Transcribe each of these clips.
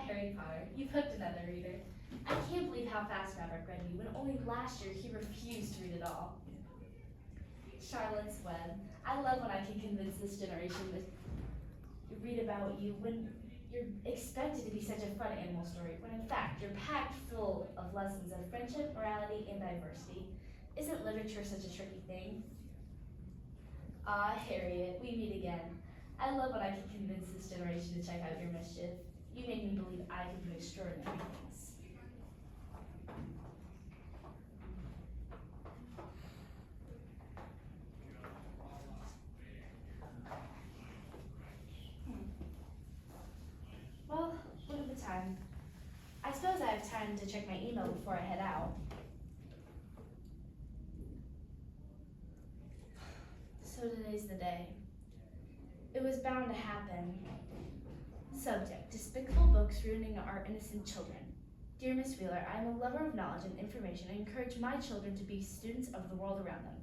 Harry Potter, you've hooked another reader. I can't believe how fast Maverick read you when only last year he refused to read it all. Charlotte's Web. I love when I can convince this generation to read about you when you're expected to be such a fun animal story, when in fact you're packed full of lessons of friendship, morality, and diversity. Isn't literature such a tricky thing? Harriet, we meet again. I love when I can convince this generation to check out your mischief. You made me believe I could do extraordinary things. Well, look at the time. I suppose I have time to check my email before I head out. So today's the day. It was bound to happen. Subject: despicable books ruining our innocent children. Dear Miss Wheeler, I am a lover of knowledge and information and encourage my children to be students of the world around them.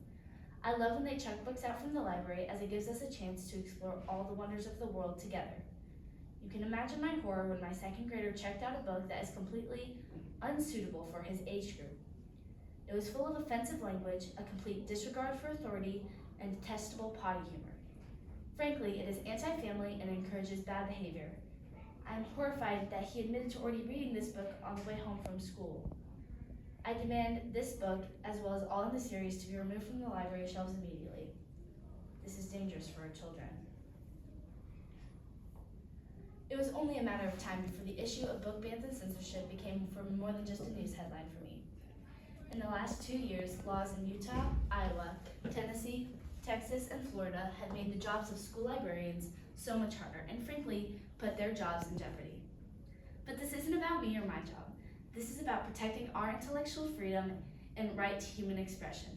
I love when they chuck books out from the library as it gives us a chance to explore all the wonders of the world together. You can imagine my horror when my second grader checked out a book that is completely unsuitable for his age group. It was full of offensive language, a complete disregard for authority, and detestable potty humor. Frankly, it is anti-family and encourages bad behavior. I am horrified that he admitted to already reading this book on the way home from school. I demand this book, as well as all in the series, to be removed from the library shelves immediately. This is dangerous for our children. It was only a matter of time before the issue of book bans and censorship became more than just a news headline for me. In the last 2 years, laws in Utah, Iowa, Tennessee, Texas, and Florida have made the jobs of school librarians so much harder and frankly put their jobs in jeopardy. But this isn't about me or my job. This is about protecting our intellectual freedom and right to human expression.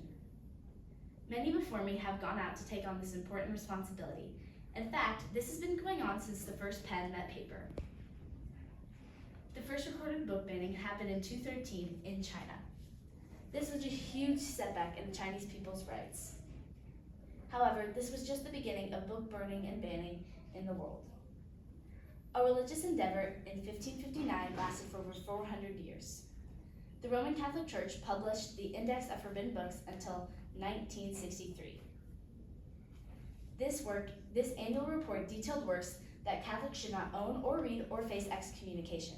Many before me have gone out to take on this important responsibility. In fact, this has been going on since the first pen met paper. The first recorded book banning happened in 2013 in China. This was a huge setback in the Chinese people's rights. However, this was just the beginning of book burning and banning in the world. A religious endeavor in 1559 lasted for over 400 years. The Roman Catholic Church published the Index of Forbidden Books until 1963. This annual report detailed works that Catholics should not own or read or face excommunication.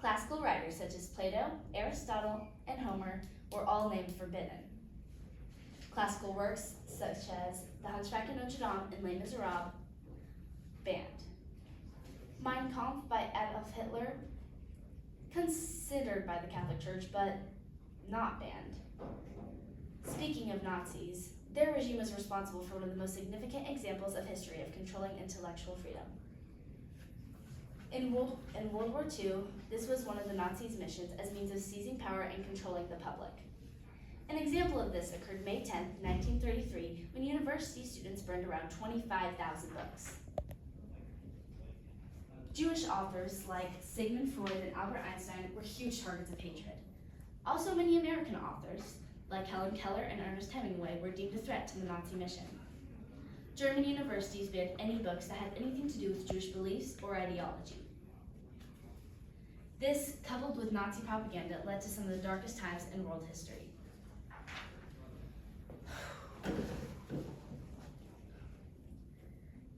Classical writers such as Plato, Aristotle, and Homer were all named forbidden. Classical works such as The Hunchback of Notre Dame and Les Miserables, banned. Mein Kampf by Adolf Hitler, considered by the Catholic Church, but not banned. Speaking of Nazis, their regime was responsible for one of the most significant examples of history of controlling intellectual freedom. In World War II, this was one of the Nazis' missions as means of seizing power and controlling the public. An example of this occurred May 10, 1933, when university students burned around 25,000 books. Jewish authors like Sigmund Freud and Albert Einstein were huge targets of hatred. Also, many American authors, like Helen Keller and Ernest Hemingway, were deemed a threat to the Nazi mission. German universities banned any books that had anything to do with Jewish beliefs or ideology. This, coupled with Nazi propaganda, led to some of the darkest times in world history.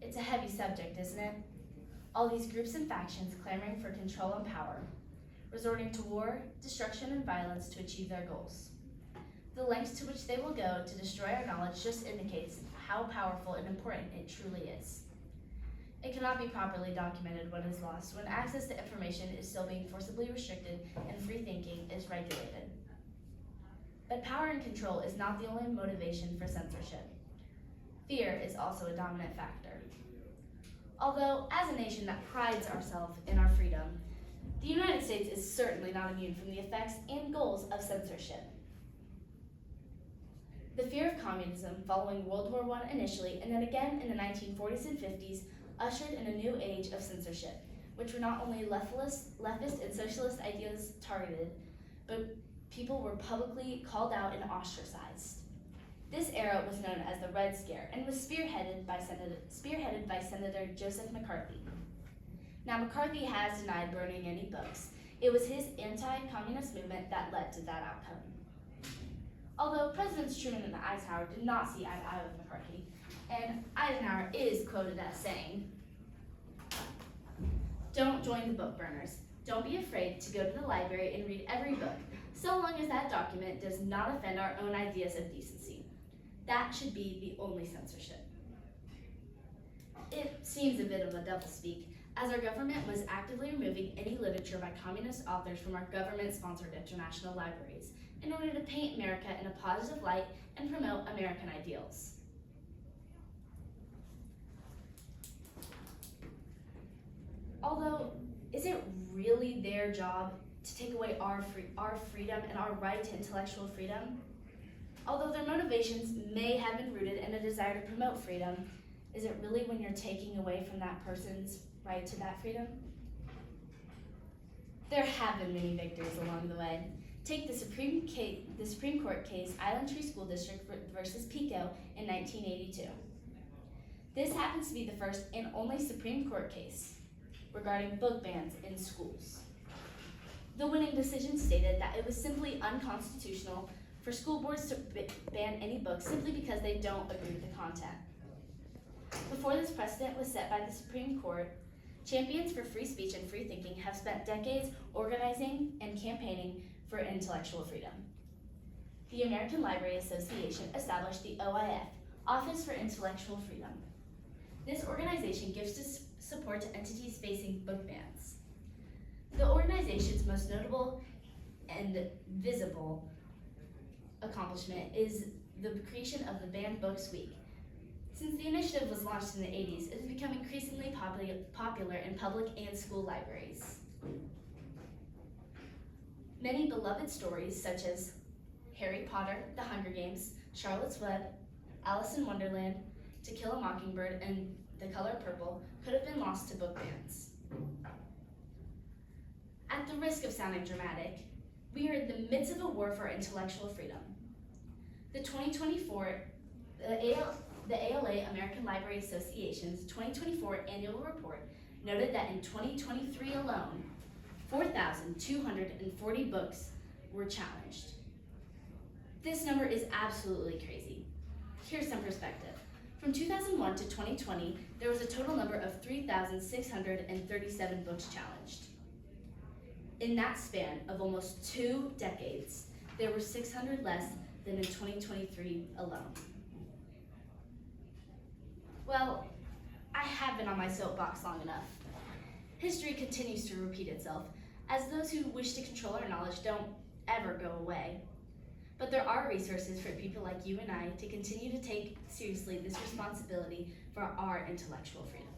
It's a heavy subject, isn't it? All these groups and factions clamoring for control and power, resorting to war, destruction, and violence to achieve their goals. The lengths to which they will go to destroy our knowledge just indicates how powerful and important it truly is. It cannot be properly documented what is lost when access to information is still being forcibly restricted and free thinking is regulated. But power and control is not the only motivation for censorship. Fear is also a dominant factor. Although, as a nation that prides ourselves in our freedom, the United States is certainly not immune from the effects and goals of censorship. The fear of communism following World War I initially, and then again in the 1940s and 50s, ushered in a new age of censorship, which were not only leftist and socialist ideas targeted, but people were publicly called out and ostracized. This era was known as the Red Scare and was spearheaded by Senator Joseph McCarthy. Now, McCarthy has denied burning any books. It was his anti-communist movement that led to that outcome. Although Presidents Truman and Eisenhower did not see eye to eye with McCarthy, and Eisenhower is quoted as saying, "Don't join the book burners. Don't be afraid to go to the library and read every book, so long as that document does not offend our own ideas of decency. That should be the only censorship." It seems a bit of a doublespeak, as our government was actively removing any literature by communist authors from our government-sponsored international libraries in order to paint America in a positive light and promote American ideals. Although, is it really their job to take away our freedom and our right to intellectual freedom? Although their motivations may have been rooted in a desire to promote freedom, is it really when you're taking away from that person's right to that freedom? There have been many victories along the way. Take the Supreme Court case, Island Tree School District versus Pico in 1982. This happens to be the first and only Supreme Court case regarding book bans in schools. The winning decision stated that it was simply unconstitutional for school boards to ban any books simply because they don't agree with the content. Before this precedent was set by the Supreme Court, champions for free speech and free thinking have spent decades organizing and campaigning for intellectual freedom. The American Library Association established the OIF, Office for Intellectual Freedom. This organization gives support to entities facing book bans. The organization's most notable and visible accomplishment is the creation of the Banned Books Week. Since the initiative was launched in the 80s, it has become increasingly popular in public and school libraries. Many beloved stories, such as Harry Potter, The Hunger Games, Charlotte's Web, Alice in Wonderland, To Kill a Mockingbird, and The Color Purple, could have been lost to book bans. At the risk of sounding dramatic, we are in the midst of a war for intellectual freedom. The ALA, American Library Association's 2024 annual report noted that in 2023 alone, 4,240 books were challenged. This number is absolutely crazy. Here's some perspective. From 2001 to 2020, there was a total number of 3,637 books challenged. In that span of almost 2 decades, there were 600 less than in 2023 alone. Well, I have been on my soapbox long enough. History continues to repeat itself, as those who wish to control our knowledge don't ever go away. But there are resources for people like you and I to continue to take seriously this responsibility for our intellectual freedom.